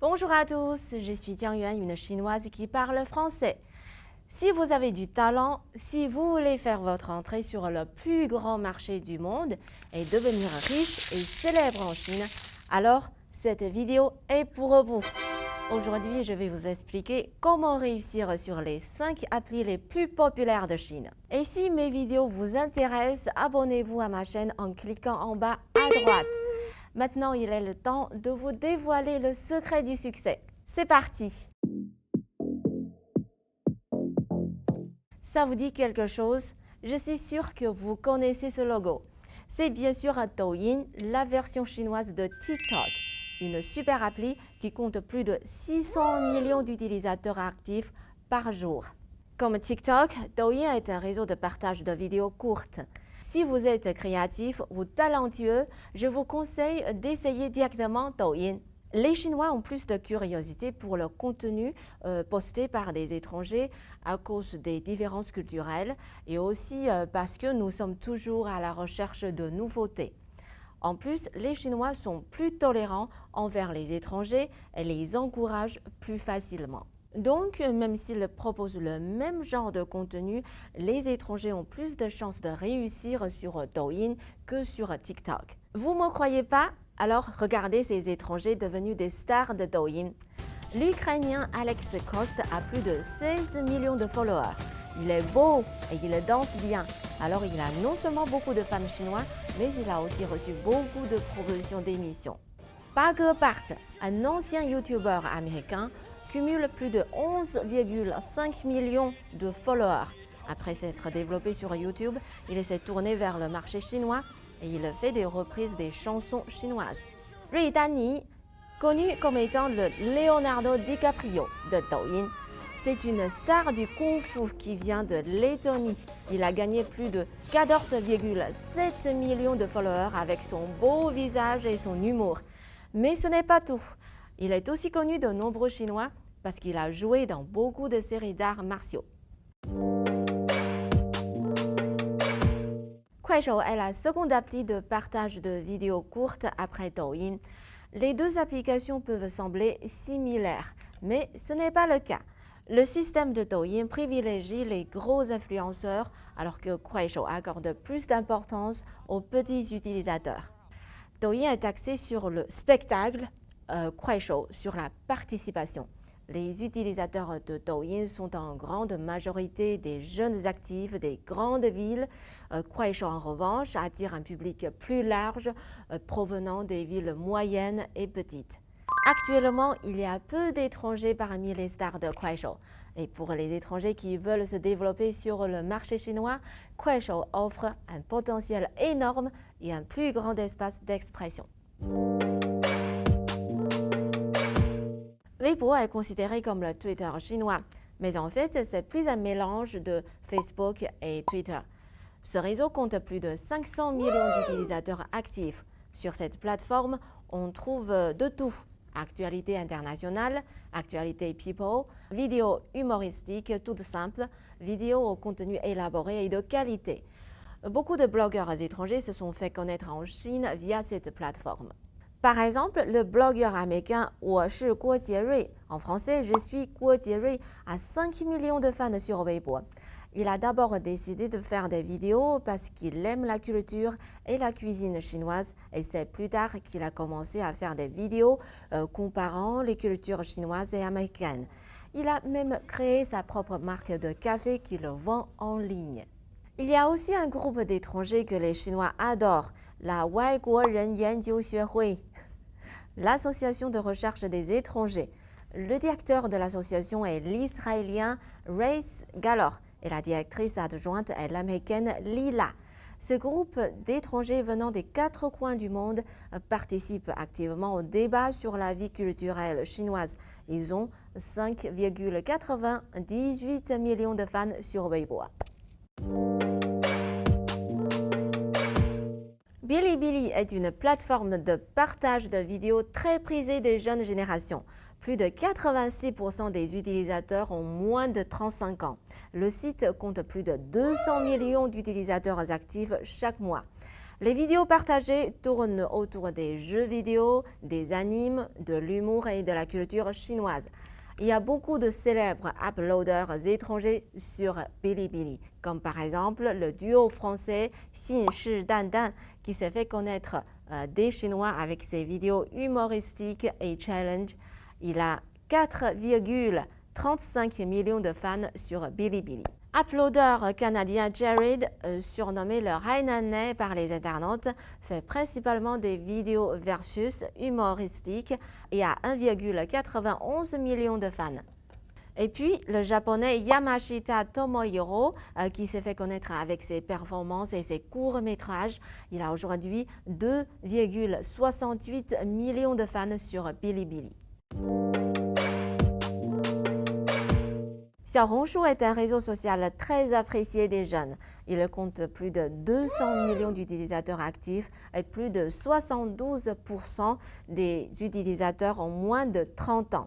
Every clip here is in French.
Bonjour à tous, je suis Jiang Yuan, une chinoise qui parle français. Si vous avez du talent, si vous voulez faire votre entrée sur le plus grand marché du monde et devenir riche et célèbre en Chine, alors cette vidéo est pour vous. Aujourd'hui, je vais vous expliquer comment réussir sur les 5 applis les plus populaires de Chine. Et si mes vidéos vous intéressent, abonnez-vous à ma chaîne en cliquant en bas à droite. Maintenant, il est le temps de vous dévoiler le secret du succès. C'est parti! Ça vous dit quelque chose? Je suis sûre que vous connaissez ce logo. C'est bien sûr Douyin, la version chinoise de TikTok, une super appli qui compte plus de 600 millions d'utilisateurs actifs par jour. Comme TikTok, Douyin est un réseau de partage de vidéos courtes. Si vous êtes créatif ou talentueux, je vous conseille d'essayer directement Douyin. Les Chinois ont plus de curiosité pour le contenu posté par des étrangers à cause des différences culturelles et aussi parce que nous sommes toujours à la recherche de nouveautés. En plus, les Chinois sont plus tolérants envers les étrangers et les encouragent plus facilement. Donc, même s'ils proposent le même genre de contenu, les étrangers ont plus de chances de réussir sur Douyin que sur TikTok. Vous ne me croyez pas? Alors regardez ces étrangers devenus des stars de Douyin. L'Ukrainien Alex Kost a plus de 16 millions de followers. Il est beau et il danse bien. Alors il a non seulement beaucoup de fans chinois, mais il a aussi reçu beaucoup de propositions d'émissions. Bagger Bart, un ancien YouTuber américain, cumule plus de 11,5 millions de followers. Après s'être développé sur YouTube, il s'est tourné vers le marché chinois et il fait des reprises des chansons chinoises. Rui Danni, connu comme étant le Leonardo DiCaprio de Douyin, c'est une star du Kung-Fu qui vient de Lettonie. Il a gagné plus de 14,7 millions de followers avec son beau visage et son humour. Mais ce n'est pas tout. Il est aussi connu de nombreux Chinois parce qu'il a joué dans beaucoup de séries d'arts martiaux. Kuaishou est la seconde appli de partage de vidéos courtes après Douyin. Les deux applications peuvent sembler similaires, mais ce n'est pas le cas. Le système de Douyin privilégie les gros influenceurs alors que Kuaishou accorde plus d'importance aux petits utilisateurs. Douyin est axé sur le spectacle, Kuaishou sur la participation. Les utilisateurs de Douyin sont en grande majorité des jeunes actifs des grandes villes. Kuaishou, en revanche, attire un public plus large provenant des villes moyennes et petites. Actuellement, il y a peu d'étrangers parmi les stars de Kuaishou. Et pour les étrangers qui veulent se développer sur le marché chinois, Kuaishou offre un potentiel énorme et un plus grand espace d'expression. Weibo est considéré comme le Twitter chinois, mais en fait, c'est plus un mélange de Facebook et Twitter. Ce réseau compte plus de 500 millions d'utilisateurs actifs. Sur cette plateforme, on trouve de tout. Actualité internationale, actualité people, vidéos humoristiques toutes simples, vidéos au contenu élaboré et de qualité. Beaucoup de blogueurs étrangers se sont fait connaître en Chine via cette plateforme. Par exemple, le blogueur américain 我是郭杰瑞, en français je suis Guo Jierui, a 5 millions de fans sur Weibo. Il a d'abord décidé de faire des vidéos parce qu'il aime la culture et la cuisine chinoise et c'est plus tard qu'il a commencé à faire des vidéos comparant les cultures chinoises et américaines. Il a même créé sa propre marque de café qu'il vend en ligne. Il y a aussi un groupe d'étrangers que les Chinois adorent, la Waiguoren Yanjiu Xuehui, l'association de recherche des étrangers. Le directeur de l'association est l'Israélien Race Galor et la directrice adjointe est l'Américaine Lila. Ce groupe d'étrangers venant des 4 coins du monde participe activement au débat sur la vie culturelle chinoise. Ils ont 5,98 millions de fans sur Weibo. Bilibili est une plateforme de partage de vidéos très prisée des jeunes générations. Plus de 86% des utilisateurs ont moins de 35 ans. Le site compte plus de 200 millions d'utilisateurs actifs chaque mois. Les vidéos partagées tournent autour des jeux vidéo, des animes, de l'humour et de la culture chinoise. Il y a beaucoup de célèbres uploaders étrangers sur Bilibili, comme par exemple le duo français Xin Shi Dan Dan, qui s'est fait connaître des Chinois avec ses vidéos humoristiques et challenge. Il a 4,35 millions de fans sur Bilibili. Uploader canadien Jared, surnommé le Hainanais par les internautes, fait principalement des vidéos versus humoristiques et a 1,91 million de fans. Et puis, le japonais Yamashita Tomohiro, qui s'est fait connaître avec ses performances et ses courts-métrages, il a aujourd'hui 2,68 millions de fans sur Bilibili. Xiaohongshu est un réseau social très apprécié des jeunes. Il compte plus de 200 millions d'utilisateurs actifs et plus de 72% des utilisateurs ont moins de 30 ans.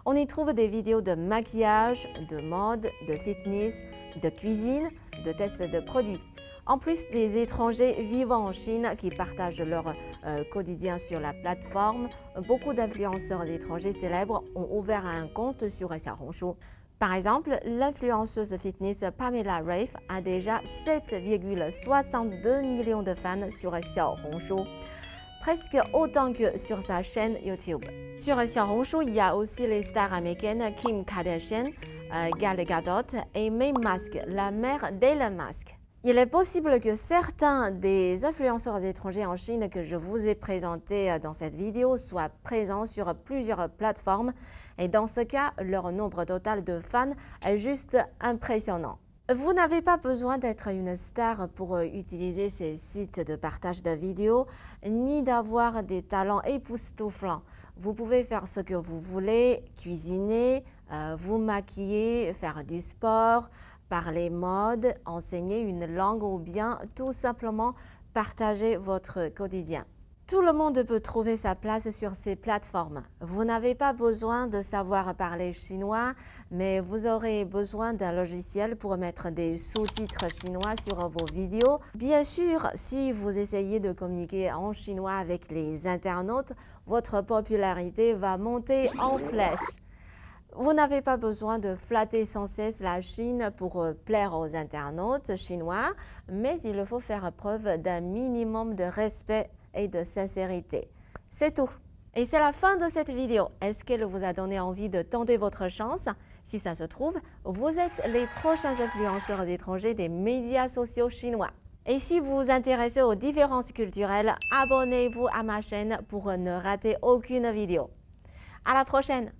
On y trouve des vidéos de maquillage, de mode, de fitness, de cuisine, de tests de produits. En plus des étrangers vivant en Chine qui partagent leur quotidien sur la plateforme, beaucoup d'influenceurs étrangers célèbres ont ouvert un compte sur Xiaohongshu. Par exemple, l'influenceuse fitness Pamela Reif a déjà 7,62 millions de fans sur Xiaohongshu, presque autant que sur sa chaîne YouTube. Sur Xiaohongshu, il y a aussi les stars américaines Kim Kardashian, Gal Gadot et May Musk, la mère d'Elon Musk. Il est possible que certains des influenceurs étrangers en Chine que je vous ai présentés dans cette vidéo soient présents sur plusieurs plateformes et dans ce cas, leur nombre total de fans est juste impressionnant. Vous n'avez pas besoin d'être une star pour utiliser ces sites de partage de vidéos, ni d'avoir des talents époustouflants. Vous pouvez faire ce que vous voulez, cuisiner, vous maquiller, faire du sport, parler mode, enseigner une langue ou bien tout simplement partager votre quotidien. Tout le monde peut trouver sa place sur ces plateformes. Vous n'avez pas besoin de savoir parler chinois, mais vous aurez besoin d'un logiciel pour mettre des sous-titres chinois sur vos vidéos. Bien sûr, si vous essayez de communiquer en chinois avec les internautes, votre popularité va monter en flèche. Vous n'avez pas besoin de flatter sans cesse la Chine pour plaire aux internautes chinois, mais il faut faire preuve d'un minimum de respect et de sincérité. C'est tout. Et c'est la fin de cette vidéo. Est-ce qu'elle vous a donné envie de tenter votre chance? Si ça se trouve, vous êtes les prochains influenceurs étrangers des médias sociaux chinois. Et si vous vous intéressez aux différences culturelles, abonnez-vous à ma chaîne pour ne rater aucune vidéo. À la prochaine!